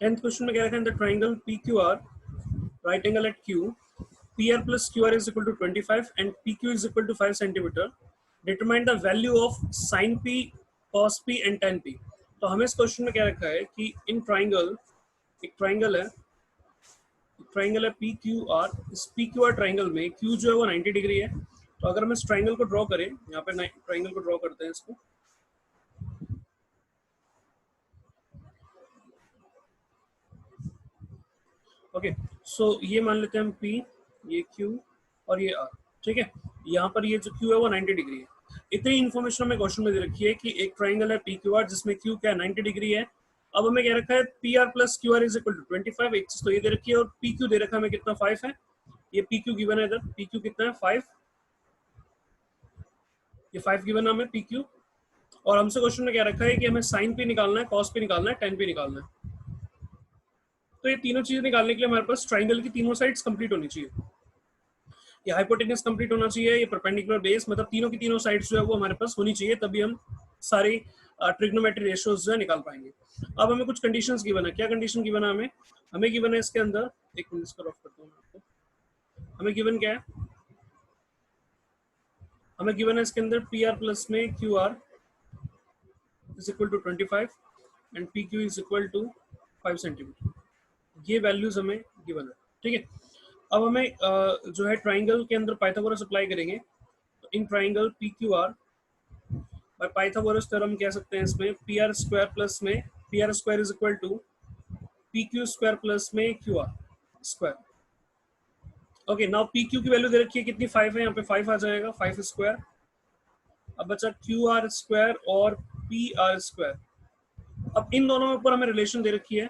10th question में क्या रखा है, the triangle P Q R right angle at Q P R plus Q R is equal to 25 and P Q is equal to 5 centimetre, determine the value of sine P cos P and tan P. तो हमें इस question में क्या रखा है कि in triangle, एक triangle है पी क्यू आर, इस पी क्यू आर ट्राइंगल में क्यू जो है वो 90 डिग्री है। तो अगर हम इस ट्राइंगल को ड्रॉ करें, यहाँ पे ट्राइंगल को ड्रॉ करते हैं इसको, ओके सो ये मान लेते हैं हम P, ये Q और ये R, ठीक है। यहाँ पर ये जो Q है वो 90 डिग्री है। इतनी इन्फॉर्मेशन हमें क्वेश्चन में दे रखी है कि एक ट्राइंगल है PQR जिसमें Q क्या है 90 डिग्री है। अब हमें क्या रखा है PR plus QR is equal to 25, एक चीज तो ये दे रखी है, और PQ दे रखा है हमें कितना 5 है। ये PQ गिवन है, इधर PQ कितना है 5, ये 5 गिवन है हमें PQ। और हमसे क्वेश्चन में क्या रखा है कि हमें साइन P निकालना है, कॉस P निकालना है, टेन P निकालना है। तो ये तीनों चीजें निकालने के लिए हमारे पास ट्राइंगल की तीनों साइड्स कंप्लीट होनी चाहिए। ये हाइपोटेनस कंप्लीट होना चाहिए, ये परपेंडिकुलर बेस, मतलब तीनों की तीनों साइड्स जो है वो हमारे पास होनी चाहिए, तभी हम सारे ट्रिग्नोमेट्री रेशियोज जो है निकाल पाएंगे। अब हमें कुछ कंडीशंस गिवन है। क्या कंडीशन गिवन है हमें? हमें गिवन है इसके अंदर, एक मिनट इसको रफ करता हूं मैं आपको। हमें गिवन क्या है? हमें गिवन है इसके अंदर पी आर प्लस में Q R is equal to 25 and P Q is equal to 5 centimetre. ये वैल्यूज हमें गिवन है, ठीक है। अब हमें जो है ट्राइंगल के अंदर पाइथागोरस अप्लाई करेंगे। तो in triangle P Q R by Pythagoras theorem कह सकते हैं इसमें पी आर स्क्वायर प्लस में P R square is equal to P Q square plus में Q R square. Okay now P Q की value दे रखी है कितनी 5 है, यहाँ पे 5 आ जाएगा, 5 स्क्वायर। अब बचा क्यू आर स्क्वायर और पी आर स्क्वायर। अब इन दोनों में ऊपर हमें रिलेशन दे रखी है,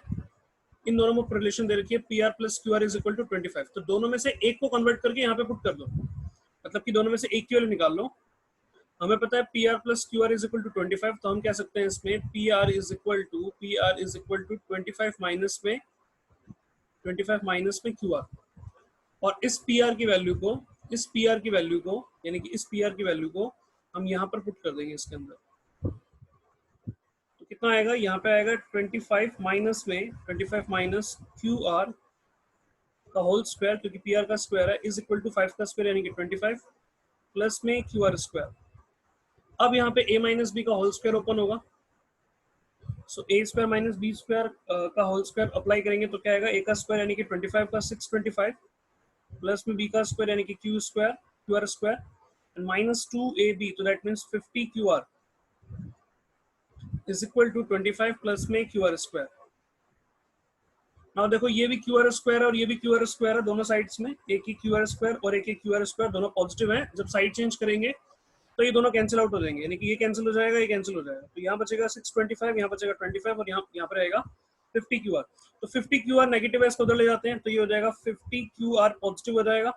इन दोनों में रिलेशन दे रखी है P R plus Q R is equal to 25। तो दोनों में से एक को कन्वर्ट करके यहाँ पे पुट कर दो, मतलब कि दोनों में से एक की वैल्यू निकाल लो। हमें पता है P R plus Q R is equal to 25, तो हम कह सकते हैं इसमें P R is equal to 25 minus में क्यू आर। और इस पी आर की वैल्यू को, यानी कि इस पी आर की वैल्यू को हम यहाँ पर पुट कर देंगे इसके अंदर। तो कितना आएगा? यहाँ पे आएगा 25 माइनस क्यू आर का होल स्क्वायर, क्योंकि पी आर का स्क्वायर है, इज इक्वल टू 5 का स्क्वायर यानी कि 25 प्लस में क्यू आर स्क्वायर। अब यहाँ पे a माइनस बी का होल स्क्वायर ओपन होगा, सो ए स्क्वायर माइनस बी स्क्वायर का होल स्क्वायर अप्लाई करेंगे तो क्या आएगा? a का स्क्वायर यानी कि 25 का 625 प्लस में b का स्क्वायर यानी कि Q R square and minus 2ab, तो that means 50 Q R is equal to 25 plus में क्यू आर स्क्वायर। नाउ देखो ये भी क्यू आर स्क्वायर और ये भी क्यू आर स्क्वायर है, दोनों साइड्स में एक ही क्यू आर स्क्वायर और एक ही क्यू आर स्क्वायर, दोनों पॉजिटिव हैं। जब साइड चेंज करेंगे तो ये दोनों कैंसिल आउट हो जाएंगे, यानी कि ये कैंसिल हो जाएगा, ये कैंसिल हो जाएगा। तो यहाँ बचेगा 625, यहाँ बचेगा 25 और यहाँ पर रहेगा 50 क्यू आर। तो 50 क्यू आर नेगेटिव है, इसको उधर ले जाते हैं, तो ये हो जाएगा 50 क्यू आर पॉजिटिव हो जाएगा,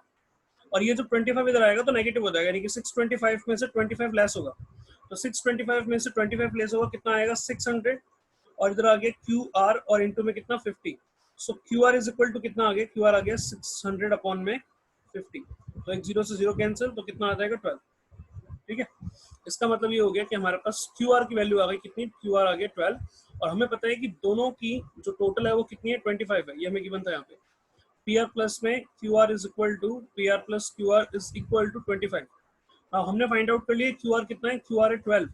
और ये जो 25 इधर आएगा तो नेगेटिव हो जाएगा, यानी कि 625 में से 25 लेस होगा। तो 625 में से 25 लेस होगा, कितना आएगा? 600, और इधर आ गया क्यू आर और इंटू में कितना 50। So Q R is equal to कितना आ गया? क्यू आर आ गया 600 अपॉन में 50, तो एक जीरो से जीरो कैंसिल, तो कितना आ जाएगा 12, ठीक है। इसका मतलब ये हो गया कि हमारे पास क्यू आर की वैल्यू आ गई कितनी? क्यू आर आ गया 12, और हमें पता है कि दोनों की जो टोटल है वो कितनी है? 25 है, ये हमें गिवन था यहाँ पे। पी आर प्लस में Q R is equal to P R plus Q R is equal to 25। अब हमने फाइंड आउट कर लिया क्यू आर कितना है, क्यू आर है 12,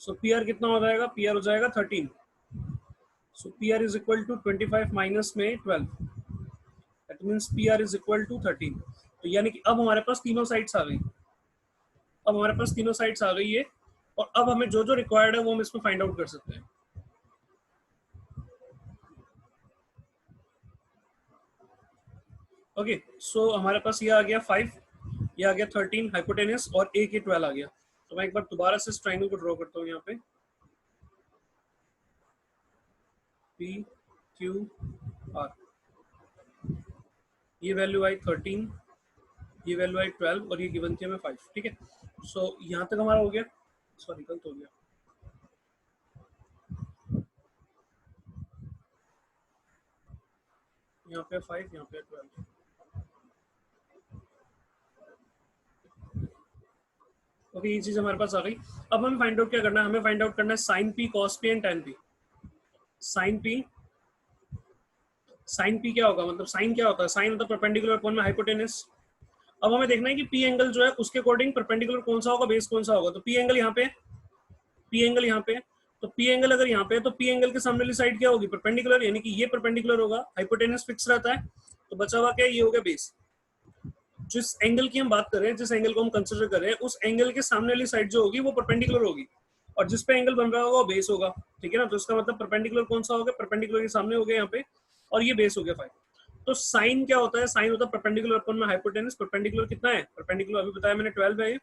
सो पी आर कितना हो जाएगा? पी आर हो जाएगा 13, so P R is equal to 25 minus में 12, that means P R is equal to 13। तो यानी कि अब हमारे पास तीनों साइड्स आ गई, अब हमारे पास तीनों साइड्स आ गई है, और अब हमें जो जो रिक्वायर्ड है वो हम इसमें फाइंड आउट कर सकते हैं। ओके सो हमारे पास ये आ गया 5, ये आ गया 13 हाइपोटेनस, और ए के 12 आ गया। तो मैं एक बार दोबारा से इस ट्राइंगल को ड्रॉ करता हूँ यहाँ पे, पी क्यू आर, ये वैल्यू आई 13, ये वैल्यू आई 12, और ये गिवन थी हमें 5, ठीक है। सो यहाँ तक हमारा हो गया, सॉरी गलत हो गया, यहाँ पे 5, यहाँ पे 12। ओके ये चीज हमारे पास आ गई। अब हमें फाइंड आउट क्या करना है? हमें फाइंड आउट करना है sine P, cos P and tan P. Sine P sine P क्या होगा, मतलब साइन क्या होता है, साइन होता है परपेंडिकुलर अपॉन में हाइपोटेनस। अब हमें देखना है कि पी एंगल जो है उसके अकॉर्डिंग परपेंडिकुलर कौन सा होगा, बेस कौन सा होगा। तो पी एंगल यहाँ पे, पी एंगल यहाँ पे, तो पी एंगल अगर यहाँ पे है तो पी एंगल के सामने वाली साइड क्या होगी, परपेंडिकुलर, यानी कि ये परपेंडिकुलर होगा, हाइपोटेनस फिक्स रहता है, तो बचा हुआ क्या, ये हो गया बेस। जिस एंगल की हम बात कर रहे हैं, जिस एंगल को हम कंसिडर कर रहे हैं, उस एंगल के सामने वाली साइड जो होगी वो परपेंडिकुलर होगी, और जिस पे एंगल बन रहा होगा वो बेस होगा, ठीक है ना। तो इसका मतलब परपेंडिकुलर कौन सा होगा, परपेंडिकुलर के सामने हो गया यहाँ पे, और ये बेस हो गया 5। तो साइन क्या होता है, साइन होता है परपेंडिकुलर अपन में हाइपोटेनस। परपेंडिकुलर कितना है, परपेंडिकुलर अभी बताया मैंने 12 है,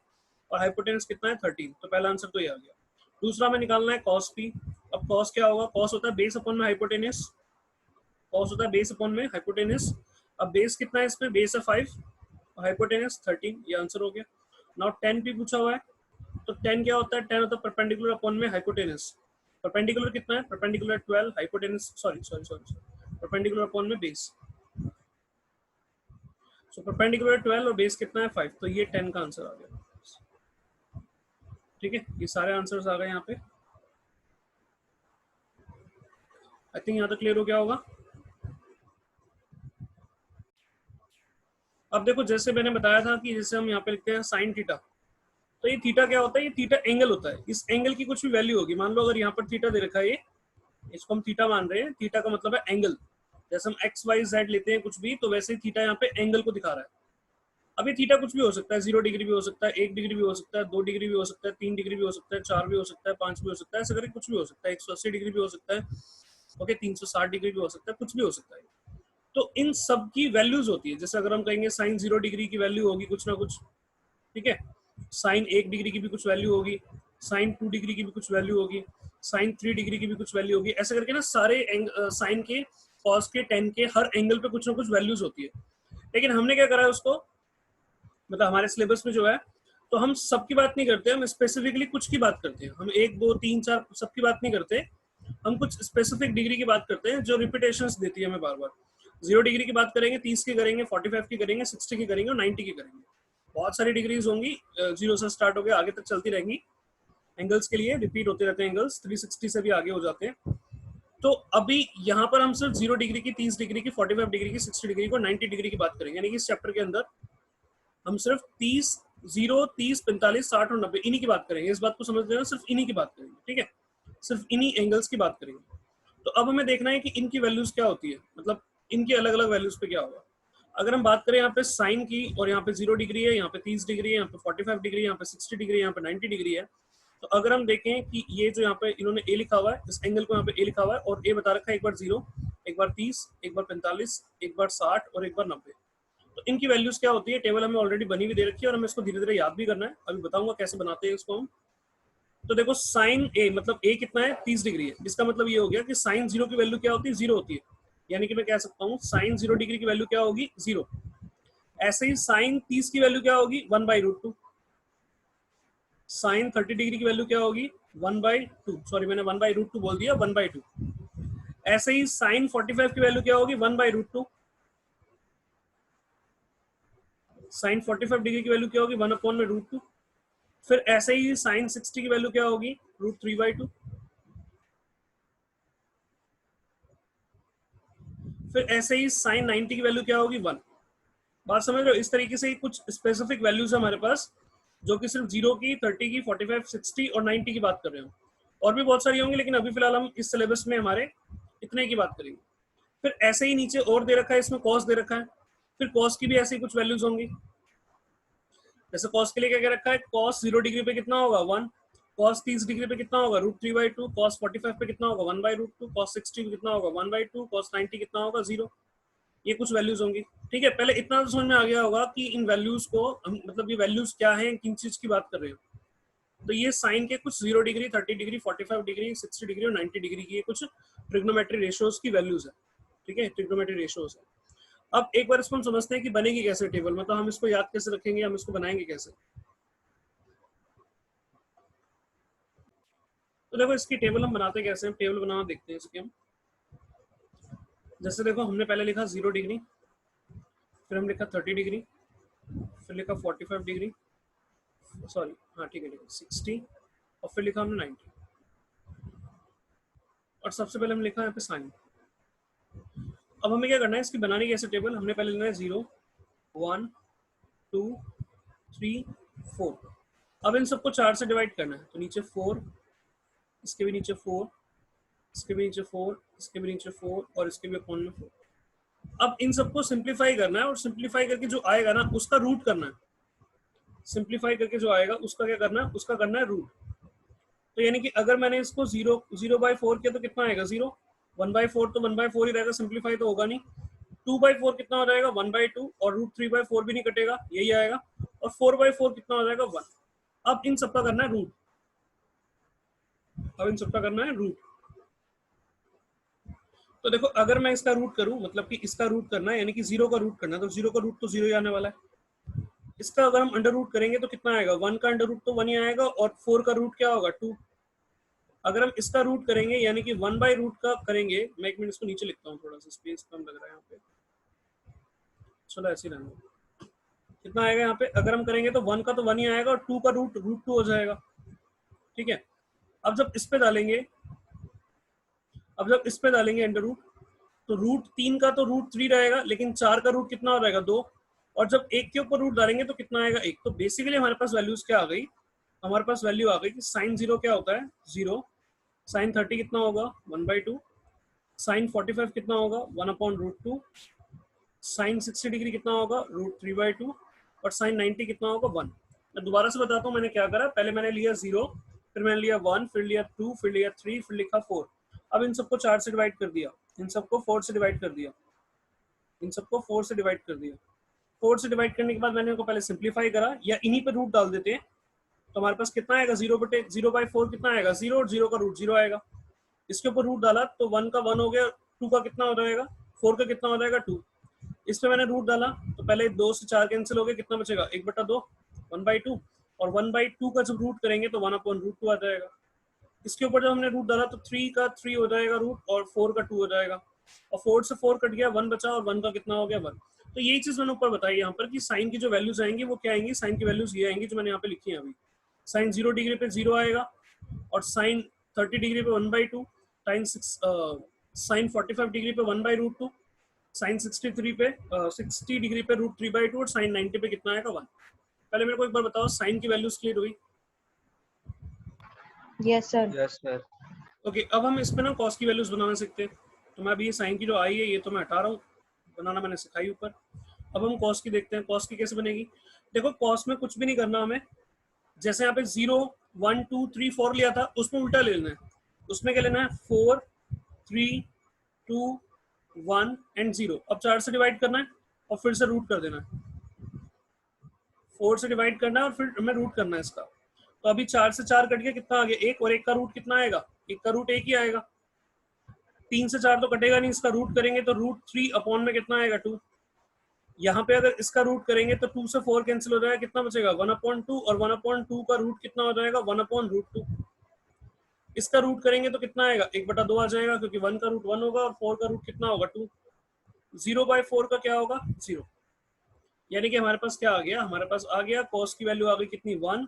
और हाइपोटेनस कितना है 13। तो पहला आंसर तो ये आ गया। दूसरा में निकालना है कॉस पी। अब कॉस क्या होगा, कॉस होता है बेस अपन में हाइपोटेनस, कॉस होता है बेस अपन में हाइपोटेनस। अब बेस कितना है इसमें, बेस है 5, हाइपोटेनस 13, ये आंसर हो गया। नाउ 10 भी पूछा हुआ है, तो 10 क्या होता है, 10 होता है परपेंडिकुलर अपॉन में हाइपोटेनस। परपेंडिकुलर कितना है, perpendicular 12, hypotenuse sorry sorry sorry perpendicular upon में बेस। सो परपेंडिकुलर 12 और बेस कितना है 5, तो ये 10 का आंसर आ गया। ठीक है, ये सारे आंसर्स आ गए यहाँ पे। आई थिंक यहाँ तक क्लियर हो गया होगा। अब देखो जैसे मैंने बताया था कि जैसे हम यहाँ पे लिखते हैं साइन थीटा, तो ये थीटा क्या होता है, ये थीटा एंगल होता है। इस एंगल की कुछ भी वैल्यू होगी, मान लो अगर यहाँ पर थीटा दे रखा है, ये इसको हम थीटा मान रहे हैं, थीटा का मतलब है एंगल। जैसे हम एक्स वाई जेड लेते हैं कुछ भी, तो वैसे ही थीटा यहाँ पे एंगल को दिखा रहा है। अब ये थीटा कुछ भी हो सकता है, 0 डिग्री भी हो सकता है, 1 डिग्री भी हो सकता है, 2 डिग्री भी हो सकता है, 3 डिग्री भी हो सकता है, 4 भी हो सकता है, 5 भी हो सकता है, ऐसे करके कुछ भी हो सकता है, 180 डिग्री भी हो सकता है, ओके, 360 डिग्री भी हो सकता है, कुछ भी हो सकता है। तो इन सब की वैल्यूज होती है। जैसे अगर हम कहेंगे साइन 0 डिग्री की वैल्यू होगी कुछ ना कुछ, ठीक है, साइन 1 डिग्री की भी कुछ वैल्यू होगी, साइन 2 डिग्री की भी कुछ वैल्यू होगी, साइन 3 डिग्री की भी कुछ वैल्यू होगी, ऐसे करके ना सारे साइन के, कॉस के, टेन के, हर एंगल पे कुछ ना कुछ वैल्यूज होती है। लेकिन हमने क्या करा है उसको, मतलब हमारे सिलेबस में जो है, तो हम सबकी बात नहीं करते, हम स्पेसिफिकली कुछ की बात करते हैं। हम 1 2 3 4 सबकी बात नहीं करते, हम कुछ स्पेसिफिक डिग्री की बात करते हैं जो रिपीटेशंस देती है हमें बार बार। 0 डिग्री की बात करेंगे, 30 की करेंगे, 45 की करेंगे, 60 की करेंगे और 90 की करेंगे। बहुत सारी डिग्रीज होंगी, 0 से स्टार्ट हो गया आगे तक चलती रहेंगी। एंगल्स के लिए रिपीट होते रहते हैं एंगल्स, 360 से भी आगे हो जाते हैं। तो अभी यहाँ पर हम सिर्फ 0 डिग्री की, 30 डिग्री की, 45 डिग्री की, 60 डिग्री को, 90 डिग्री की बात करेंगे। यानी कि इस चैप्टर के अंदर हम सिर्फ 30, 0, 30, 45, 60 और 90 इन्हीं की बात करेंगे। इस बात को समझ लेना, सिर्फ इन्हीं की बात करेंगे, ठीक है, सिर्फ इन्हीं एंगल्स की बात करेंगे। तो अब हमें देखना है कि इनकी वैल्यूज क्या होती है, मतलब इनकी अलग अलग वैल्यूज पे क्या होगा। अगर हम बात करें यहाँ पे साइन की, और यहाँ पे 0 डिग्री है, यहाँ पे 30 डिग्री है, यहाँ पे 45 डिग्री है, यहाँ पे 60 डिग्री है, यहाँ पे 90 डिग्री है। तो अगर हम देखें कि ये जो यहाँ पे इन्होंने ए लिखा हुआ है, इस एंगल को यहाँ पे ए लिखा हुआ है, और ए बता रखा है एक बार 0, एक बार 30, एक बार 45, एक बार 60 और एक बार 90। तो इनकी वैल्यूज क्या होती है, टेबल हमें ऑलरेडी बनी हुई दे रखी है, और हमें इसको धीरे धीरे याद भी करना है। अभी बताऊंगा कैसे बनाते हैं इसको हम। तो देखो साइन ए, मतलब ए कितना है, 30 डिग्री है। इसका मतलब ये हो गया कि साइन 0 की वैल्यू क्या होती है, 0 होती है। यानी कि मैं कह सकता हूँ साइन 0 डिग्री की वैल्यू क्या होगी, 0। ऐसे ही साइन 30 की वैल्यू क्या होगी, 1/√2। साइन 30 डिग्री की वैल्यू क्या होगी, 1/2, सॉरी मैंने 1/√2 बोल दिया, 1/2। ऐसे ही साइन 45 की वैल्यू क्या होगी, 1/√2। साइन 45 डिग्री की वैल्यू क्या होगी, 1/√2। फिर ऐसे ही साइन 60 की वैल्यू क्या होगी, √3/2। फिर ऐसे ही साइन 90 की वैल्यू क्या होगी, 1। बात समझ रहे हो, इस तरीके से कुछ स्पेसिफिक वैल्यूज है हमारे पास, जो कि सिर्फ 0 की, 30 की, 45, 60 और 90 की बात कर रहे हो। और भी बहुत सारी होंगी, लेकिन अभी फिलहाल हम इस सिलेबस में हमारे इतने की बात करेंगे। फिर ऐसे ही नीचे और दे रखा है, इसमें कॉस दे रखा है। फिर कॉस की भी ऐसी कुछ वैल्यूज होंगी। जैसे कॉस के लिए क्या क्या रखा है, कॉस 0 डिग्री पे कितना होगा, 1। कॉस 30 डिग्री पे कितना होगा, √3/2। कॉस 45 पे कितना होगा, 1/√2। कॉस 60 पे कितना होगा, 1/2। कॉस 90 कितना होगा, 0। ये कुछ वैल्यूज होंगी, ठीक है। पहले इतना तो समझ में आ गया होगा कि इन वैल्यूज को हम, मतलब ये वैल्यूज क्या है, किन चीज की बात कर रहे हो। तो ये साइन के कुछ 0 डिग्री, 30 डिग्री, 45 डिग्री, 60 डिग्री और 90 डिग्री की ये कुछ ट्रिग्नोमेट्री रेशियोज की वैल्यूज है, ठीक है, ट्रिग्नोमेट्री रेशियोज है। अब एक बार इसको हम समझते हैं कि बनेगी कैसे टेबल, मतलब हम इसको याद कैसे रखेंगे, हम इसको बनाएंगे कैसे। तो देखो इसकी टेबल हम बनाते कैसे हैं, टेबल बनाना देखते हैं इसकी हम। जैसे देखो हमने पहले लिखा 0 डिग्री, फिर हम लिखा 30 डिग्री, फिर लिखा 45 डिग्री, सॉरी हाँ ठीक है ठीक है, 60, और फिर लिखा हमने 90। और सबसे पहले हम लिखा यहाँ पे साइन। अब हमें क्या करना है, इसकी बनानी कैसे टेबल, हमने पहले लेना है 0 1 2 3 4। अब इन सबको 4 से डिवाइड करना है, तो नीचे 4, इसके भी नीचे 4, इसके भी नीचे 4, इसके भी नीचे 4 और इसके भी अपॉन में 4। अब इन सबको सिंप्लीफाई करना है और सिंप्लीफाई करके जो आएगा ना उसका रूट करना है। सिंप्लीफाई करके जो आएगा उसका क्या करना है, उसका करना है रूट। तो यानी कि अगर मैंने इसको 0/4 किया तो कितना आएगा 0, 1/4 तो 1/4 ही रहेगा, सिंप्लीफाई तो होगा नहीं। 2/4 कितना हो जाएगा 1/2 और √3/4 भी नहीं कटेगा, यही आएगा। और 4/4 कितना हो जाएगा 1। अब इन सबका करना है रूट, अब इन सबका करना है रूट। तो देखो अगर मैं इसका रूट करूं, मतलब कि इसका रूट करना है यानी कि 0 का रूट करना है, तो 0 का रूट तो 0 ही आने वाला है। इसका अगर हम अंडर रूट करेंगे तो कितना आएगा, 1 का अंडर रूट तो 1 ही आएगा और 4 का रूट क्या होगा 2। अगर हम इसका रूट करेंगे यानी कि 1/रूट का करेंगे, मैं 1 मिनट इसको नीचे लिखता हूँ, थोड़ा सा स्पेस कम लग रहा है यहाँ पे, चलो ऐसे ही रहने दो। कितना आएगा यहाँ पे, अगर हम करेंगे तो 1 का तो 1 ही आएगा और 2 का रूट √2 हो जाएगा, ठीक है। अब जब इस पे डालेंगे, अब जब इस पे डालेंगे अंडर रूट, तो √3 का तो √3 रहेगा, लेकिन 4 का रूट कितना हो जाएगा 2। और जब 1 के ऊपर रूट डालेंगे तो कितना आएगा 1। तो बेसिकली हमारे पास वैल्यूज क्या आ गई, हमारे पास वैल्यू आ गई कि sin 0 क्या होता है 0, sin 30 कितना होगा 1/2, sin 45 कितना होगा 1/√2, sin 60 डिग्री कितना होगा √3/2 और sin 90 कितना होगा 1। मैं दोबारा से बताता हूँ मैंने क्या करा, पहले मैंने लिया 0, फिर मैंने लिया 1, फिर लिया 2, फिर लिया 3, फिर लिखा 4। अब इन सबको 4 से डिवाइड कर दिया, इन सबको 4 से डिवाइड कर दिया, इन सबको 4 से डिवाइड कर दिया। 4 से डिवाइड करने के बाद मैंने इनको पहले सिंप्लीफाई करा, या इन्हीं पे रूट डाल देते हैं, तो हमारे पास कितना आएगा 0/4 कितना आएगा 0 और 0 का रूट 0 आएगा। इसके ऊपर रूट डाला तो 1 का 1 हो गया, 2 का कितना हो जाएगा 4 का कितना हो जाएगा 2। इस पे मैंने रूट डाला तो पहले 2 से 4 कैंसिल हो गए, कितना बचेगा 1/2 1/2, और 1/2 का जब रूट करेंगे तो 1/√2 आ जाएगा। इसके ऊपर जब हमने रूट डाला तो 3 का 3 हो जाएगा रूट और 4 का 2 हो जाएगा, और 4 से 4 कट गया 1 बचा और 1 का कितना हो गया 1। तो यही चीज मैंने ऊपर बताई यहाँ पर कि साइन की जो वैल्यूज आएंगी वो क्या आएंगी, साइन की वैल्यूज ये आएंगी जो मैंने यहाँ पे लिखी है अभी। साइन 0 डिग्री पे 0 आएगा, और साइन 30 डिग्री पे 1/2, साइन 45 डिग्री पे 1/√2, साइन 63 पे 60 डिग्री पे √3/2 और साइन 90 पे कितना आएगा 1। पहले मेरे को एक बार बताओ साइन की वैल्यूज क्लियर हुई? Yes sir. Yes sir. Okay, अब हम इसमें ना कॉस की वैल्यूज बनाना सीखते हैं। तो मैं अभी ये साइन की जो आई है ये तो मैं हटा रहा हूँ, बनाना मैंने सिखाई ऊपर। अब हम कॉस की देखते हैं, कॉस की कैसे बनेगी। देखो कॉस में कुछ भी नहीं करना हमें, जैसे यहाँ पे 0 1 2 3 4 लिया था उसमें उल्टा ले लेना है। उसमें क्या लेना है 4 3 2 1 एंड 0। अब 4 से डिवाइड करना है और फिर से रूट कर देना है, 4 से डिवाइड करना है और फिर हमें रूट करना है इसका। तो अभी 4 से 4 कट गया, कितना आ गया 1, और 1 का रूट कितना आएगा, 1 का रूट 1 ही आएगा। 3 से 4 तो कटेगा नहीं, इसका रूट करेंगे तो √3 अपॉन में कितना आएगा 2। यहाँ पे अगर इसका रूट करेंगे तो 2 से 4 कैंसिल हो जाएगा, कितना बचेगा 1/2, और 1/2 का रूट कितना हो जाएगा 1/√2। इसका रूट करेंगे तो कितना आएगा 1/2 आ जाएगा, क्योंकि 1 का रूट 1 होगा और 4 का रूट कितना होगा 2। 0/4 का क्या होगा 0। यानी कि हमारे पास क्या आ गया, हमारे पास आ गया कॉस की वैल्यू आ गई कितनी 1,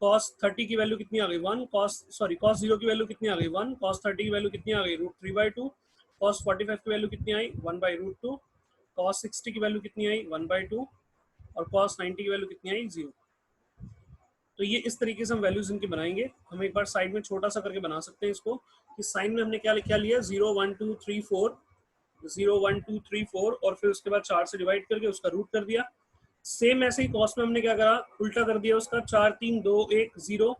कॉस 30 की वैल्यू कितनी आ गई 1, कॉस 0 की वैल्यू कितनी आ गई 1, कॉस 30 की वैल्यू कितनी आ गई √3/2, कॉस 45 की वैल्यू कितनी आई 1/√2, कॉस 60 की वैल्यू कितनी आई 1/2, और कॉस 90 की वैल्यू कितनी आई 0। तो ये इस तरीके से हम वैल्यूज इनकी बनाएंगे। हम एक बार साइड में छोटा सा करके बना सकते हैं इसको, कि साइन में हमने क्या लिया 0 1 2 3 4, 0 1 2 3 4 और फिर उसके बाद 4 से डिवाइड करके उसका रूट कर दिया। सेम ऐसे ही कॉस में हमने क्या करा, उल्टा कर दिया उसका, 4 3 2 1 0,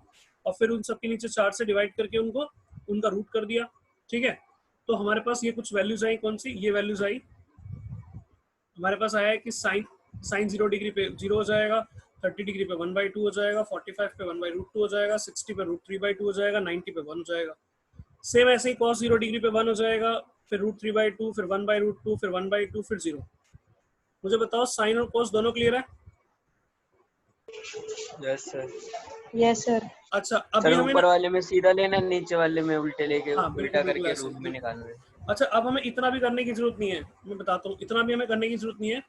और फिर उन सबके नीचे 4 से डिवाइड करके उनको उनका रूट कर दिया। ठीक है, तो हमारे पास ये कुछ वैल्यूज आई, कौन सी, ये वैल्यूज आई। हमारे पास आया है कि साइन 0 डिग्री पे 0 हो जाएगा, 30 डिग्री पे 1/2 हो जाएगा, 45 पे 1/√2 हो जाएगा, 60 पे √3/2 हो जाएगा, 90 पे 1 हो जाएगा। सेम ऐसे ही कॉस 0 डिग्री पे 1 हो जाएगा, फिर √3/2, फिर 1/√2, फिर 1/2, फिर 0। मुझे बताओ साइन और कॉस दोनों क्लियर है? Yes sir. Yes sir. अच्छा, अभी सर हमें ऊपर वाले में सीधा लेना, नीचे वाले में उल्टे लेके हाँ उल्टा बिल्कुल बिल्कुल करके ऐसे रूट में निकालना है। अच्छा, अब हमें इतना भी करने की जरूरत नहीं है, मैं बताता हूँ, इतना भी हमें करने की जरूरत नहीं है।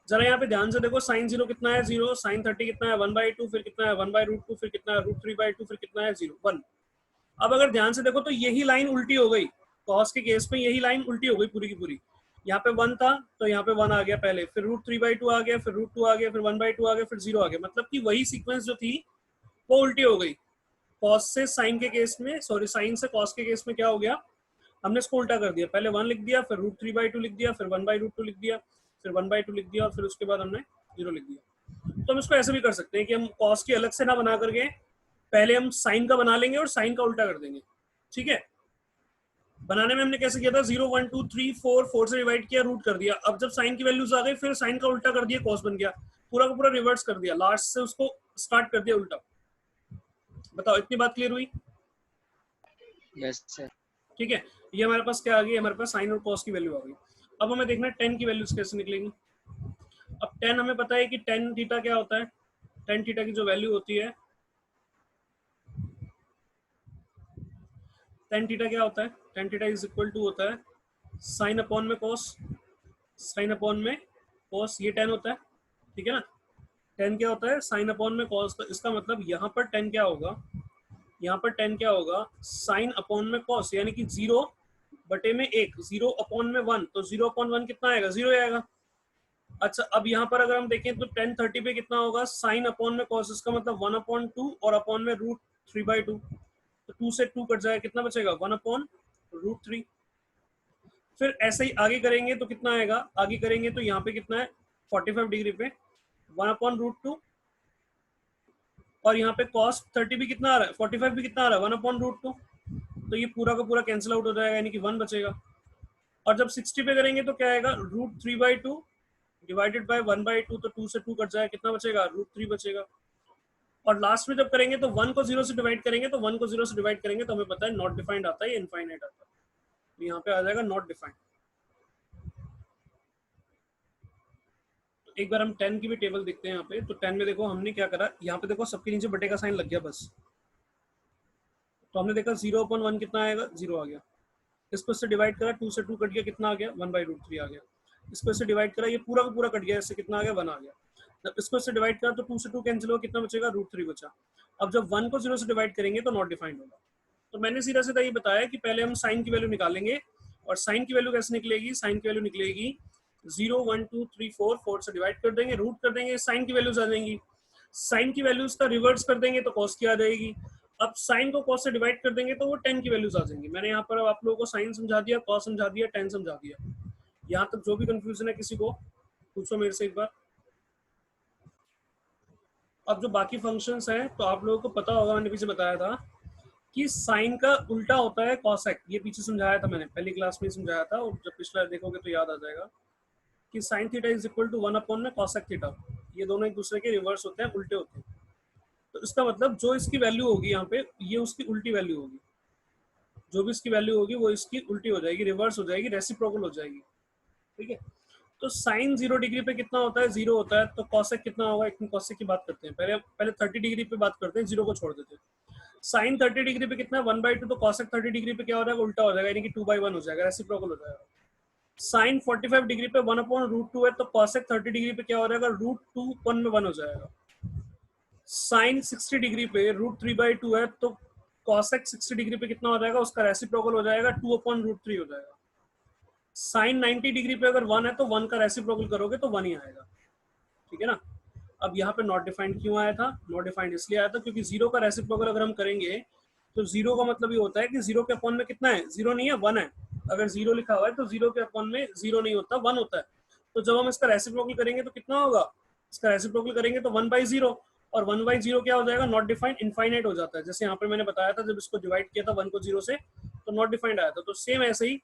जरा यहाँ पे ध्यान से देखो, साइन 0 कितना है 0, साइन 30 कितना है 1/2, फिर कितना है 1/√2, फिर कितना है √3/2, फिर कितना है 0 1। अब अगर ध्यान से देखो तो यही लाइन उल्टी हो गई, कॉस के केस में यही लाइन उल्टी हो गई पूरी की पूरी। यहाँ पे 1 था तो यहाँ पे 1 आ गया पहले, फिर √3/2 आ गया, फिर √2 आ गया, फिर 1/2 आ गया, फिर 0 आ गया। मतलब कि वही सीक्वेंस जो थी वो उल्टी हो गई। कॉस से साइन के केस में, सॉरी साइन से कॉस के केस में क्या हो गया, हमने इसको उल्टा कर दिया। पहले 1 लिख दिया, फिर √3/2 लिख दिया, फिर 1/√2 लिख दिया, फिर 1/2 लिख दिया, और फिर उसके बाद हमने 0 लिख दिया। तो हम इसको ऐसे भी कर सकते हैं कि हम कॉस की अलग से ना बना करके पहले हम साइन का बना लेंगे और साइन का उल्टा कर देंगे। ठीक है, बनाने में हमने कैसे किया था, 0 1 2 3 4 4 से डिवाइड किया, रूट कर दिया। अब जब साइन की वैल्यूज आ गई फिर साइन का उल्टा कर दिया, कॉस बन गया, पूरा का पूरा रिवर्स कर दिया, लास्ट से उसको स्टार्ट कर दिया उल्टा। बताओ इतनी बात क्लियर हुई? Yes sir. ठीक है, ये हमारे पास क्या आ गई, हमारे पास साइन और कॉस की वैल्यू आ गई। अब हमें देखना है टेन की वैल्यूज कैसे निकलेंगी। अब टेन हमें पता है कि टेन थीटा क्या होता है, टेन थीटा की जो वैल्यू होती है, टेन थीटा क्या होता है, tan theta is equal to होता है साइन अपॉन में कॉस, साइन अपॉन में कॉस, ये टेन होता है। ठीक है ना, टेन क्या होता है, साइन अपॉन में कॉस। तो इसका मतलब यहाँ पर टेन क्या होगा, यहाँ पर टेन क्या होगा, साइन अपॉन में कॉस, यानी कि 0 बटे में 1, 0 अपॉन में 1, तो 0 अपॉन 1 कितना आएगा, 0 आएगा। अच्छा, अब यहाँ पर अगर हम देखें तो 10/30 पे कितना होगा, साइन अपॉन में कॉस, इसका मतलब 1/2 और अपॉन में √3/2, तो 2 से 2 कट जाएगा, कितना बचेगा, 1/√3। फिर ऐसे ही आगे करेंगे तो कितना आएगा, आगे करेंगे तो यहाँ पे कितना है 45 डिग्री पे 1/√2, और यहाँ पे cos 30 भी कितना आ रहा है, 45 भी कितना आ रहा है, 1/√2। तो ये पूरा का पूरा कैंसिल आउट हो जाएगा, यानी कि 1 बचेगा। और जब 60 पे करेंगे तो क्या आएगा, √3/2 डिवाइडेड बाय 1/2, तो 2 से 2 कट जाएगा, कितना बचेगा, √3 बचेगा। और लास्ट में जब करेंगे तो 1 को 0 से डिवाइड करेंगे, तो 1 को 0 से डिवाइड करेंगे तो हमें पता है नॉट डिफाइंड आता है, इनफाइनाइट आता है, तो यहाँ पे आ जाएगा नॉट डिफाइंड। एक बार हम 10 की भी टेबल देखते हैं यहाँ पे। तो 10 में देखो हमने क्या करा, यहाँ पे देखो सबके नीचे बटे का साइन लग गया बस। तो हमने देखा 0/1 कितना आएगा, 0 आ गया। इसको इससे डिवाइड करा, 2 से 2 कट गया, कितना आ गया, 1/√3 आ गया। इसको इससे डिवाइड करा, ये पूरा का पूरा कट गया, इससे कितना आ गया, 1 आ गया। जब इसको इससे डिवाइड करा तो 2 से 2 कैंसिल हुआ, कितना बचेगा, √3 बचा। अब जब 1 को 0 से डिवाइड करेंगे तो नॉट डिफाइंड होगा। तो मैंने सीधा सीधा ये बताया कि पहले हम साइन की वैल्यू निकालेंगे, और साइन की वैल्यू कैसे निकलेगी, साइन की वैल्यू निकलेगी 0 1 2 3 4 4 से डिवाइड कर देंगे, रूट कर देंगे, साइन की वैल्यूज आ जाएंगी। साइन की वैल्यूज का रिवर्स कर देंगे तो कॉस की आ जाएगी। अब साइन को कॉस से डिवाइड कर देंगे तो वो 10 की वैल्यूज आ जाएंगी। मैंने यहाँ पर आप लोगों को साइन समझा दिया, कॉस समझा दिया, 10 समझा दिया। यहाँ तक जो भी कंफ्यूजन है किसी को पूछो मेरे से एक बार। अब जो बाकी फंक्शंस हैं तो आप लोगों को पता होगा, मैंने पीछे बताया था कि साइन का उल्टा होता है कॉसेक। ये पीछे समझाया था मैंने, पहली क्लास में समझाया था, और जब पिछला देखोगे तो याद आ जाएगा कि sine theta is equal to 1/में कॉसेक थीटा। ये दोनों एक दूसरे के रिवर्स होते हैं, उल्टे होते हैं। तो इसका मतलब जो इसकी वैल्यू होगी यहाँ पे, ये उसकी उल्टी वैल्यू होगी। जो भी इसकी वैल्यू होगी वो इसकी उल्टी हो जाएगी, रिवर्स हो जाएगी, रेसिप्रोकल हो जाएगी। ठीक है, तो साइन 0 डिग्री पे कितना होता है, 0 होता है। तो कॉसेक कितना होगा, एक कॉसेक की बात करते हैं, पहले 30 डिग्री पे बात करते हैं, 0 को छोड़ देते हैं। साइन 30 डिग्री पे कितना है, 1/2, तो कॉसेक 30 डिग्री पे क्या हो जाएगा, उल्टा हो जाएगा, यानी कि 2/1 हो जाएगा, रेसिप्रोकल हो जाएगा। साइन 45 डिग्री पे 1/√2 है, तो कॉसेक 30 डिग्री पे क्या हो जाएगा, √2 में 1 हो जाएगा। साइन 60 डिग्री पे √3/2 है, तो कॉसेक 60 डिग्री पे कितना हो जाएगा, उसका रेसिप्रोकल हो जाएगा, 2/√3 हो जाएगा। साइन 90 डिग्री पे अगर 1 है तो 1 का रेसिप्रोकल करोगे तो 1 ही आएगा। ठीक है ना। अब यहाँ पे नॉट डिफाइंड क्यों आया था, नॉट डिफाइंड इसलिए आया था क्योंकि 0 का रेसिप्रोकल अगर हम करेंगे तो 0 का मतलब ये होता है कि 0 के अपॉन में कितना है, 0 नहीं है, 1 है। अगर 0 लिखा हुआ है तो 0 के अपॉन में 0 नहीं होता, 1 होता है। तो जब हम इसका रेसिप्रोकल करेंगे तो कितना होगा, इसका रेसिप्रोकल करेंगे तो 1/0, और 1/0 क्या हो जाएगा, नॉट डिफाइंड, इनफाइनाइट हो जाता है। जैसे यहाँ पे मैंने बताया था, जब इसको डिवाइड किया था 1 को 0 से तो नॉट डिफाइंड आया था। तो सेम ऐसे ही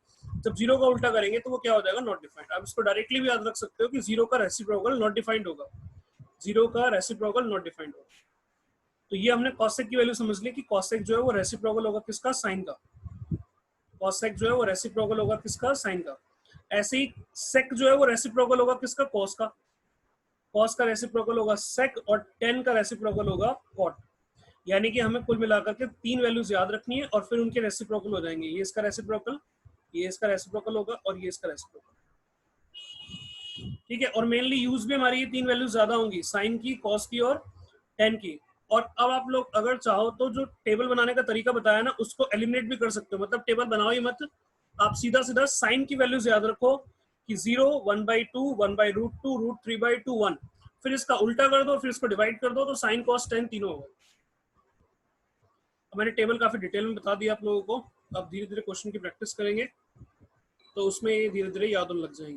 जब 0 का उल्टा करेंगे तो वो क्या हो जाएगा, नॉट डिफाइंड। आप इसको डायरेक्टली भी याद रख सकते हो कि 0 का रेसिप्रोकल नॉट डिफाइंड होगा, 0 का रेसिप्रोकल नॉट डिफाइंड होगा। तो ये हमने कॉसेक की वैल्यू समझ ली कि कॉसेक जो है वो रेसिप्रोकल होगा किसका, साइन का। कॉसेक जो है वो रेसिप्रोकल होगा किसका, साइन का। ऐसे ही सेक जो है वो रेसिप्रोकल होगा किसका, कॉस का। कॉस का रेसिप्रोकल होगा सेक, और टेन का रेसिप्रोकल होगा कॉट। यानी कि हमें कुल मिलाकर के 3 वैल्यूज याद रखनी है और फिर उनके रेसिप्रोकल हो जाएंगे। ये इसका रेसिप्रोकल, ये इसका रेसिप्रोकल होगा, और ये इसका रेसिप्रोकल। ठीक है, और मेनली यूज भी हमारी ये 3 वैल्यूज ज्यादा होंगी, साइन की, कॉस की और टेन की। और अब आप लोग अगर चाहो तो जो टेबल बनाने का तरीका बताया ना, उसको एलिमिनेट भी कर सकते हो। मतलब टेबल बनाओ ही मत, आप सीधा सीधा साइन की वैल्यूज याद रखो, कि 0, 1/2, 1/√2, √3/2, 1। फिर इसका उल्टा कर दो, फिर इसको डिवाइड कर दो, तो साइन कॉस टेन तीनों होगा। मैंने टेबल काफी डिटेल में बता दिया आप लोगों को। अब धीरे धीरे क्वेश्चन की प्रैक्टिस करेंगे तो उसमें धीरे धीरे याद होने लग जाएंगे।